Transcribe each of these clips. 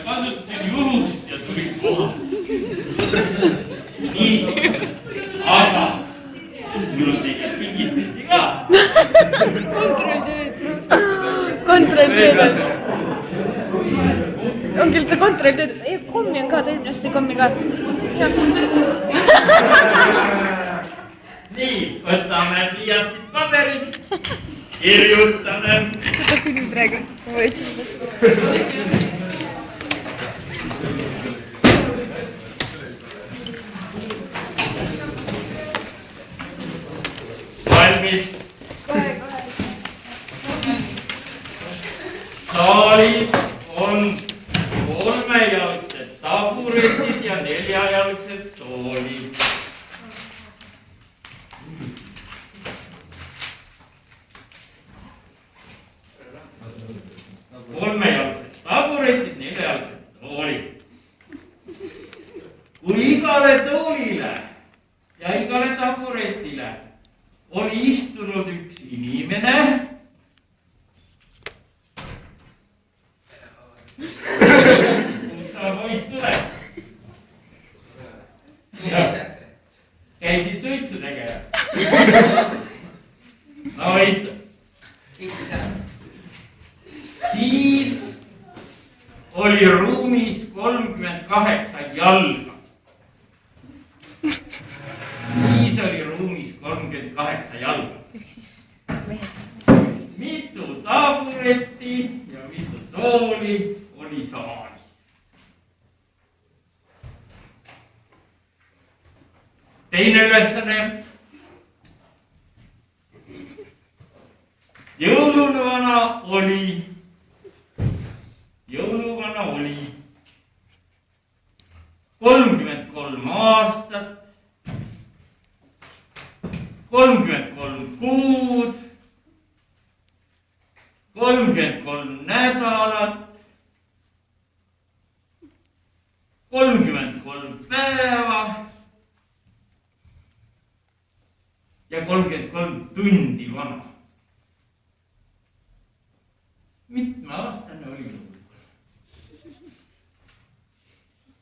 kasutasin juhust ja tulin kohale. Nii, aga minul tegid mingit ka. Kontrolltööd. Ongi üldse kontrolltööd. Kommi on ka, teeb hästi kommi ka. Nii, võtame pliiatsid paberid. Kirjutame. Seda pidi praegu. Ma võitsin. Valmis. Saalis on kolmejalgsed taburetid ja neljajalgsed toolid. Kolmejalgsed taburetid, neljajalgsed toolid. Kui igale toolile ja igale taburetile oli istunud üks inimene, kus ta poiss tuleb? Käisid suitsu tegema. No istu. Siis oli ruumis 38 jalga. Siis oli ruumis 38 jalga. Mitu taburetti ja mitu tooli oli saalis. Teine ülesanne. Jõuluvana oli 33 aastat, 33 kuud, 33 nädalat, 33 päeva ja 33 tundi vana. Mitmeaastane oli lugu.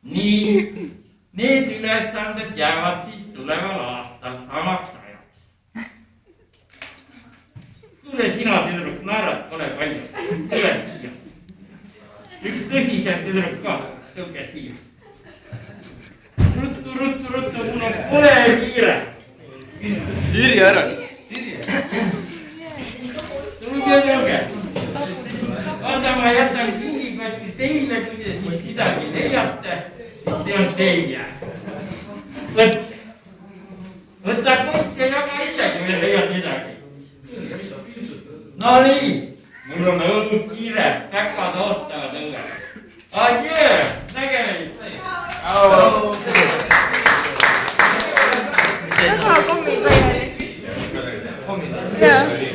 Nii, need ülesanded jäävad siis tuleval aastal samaks ajaks. Tule sina, tüdruk, naerad, pole palju. Tule siia. Üks tõsisem tüdruk ka, tõuge siia. Ruttu, mul on pole kiire. Sirje ära. Tulge. Vaata, ma jätan kingikotti teile, kui te siin midagi leiate, see on teie. Võta kott ja jaga ise, kui me leiad midagi. No nii, mul on õudud kiire, käkad ootavad õue. Adjö, nägemist. Väga kommi sai oli. Jaa.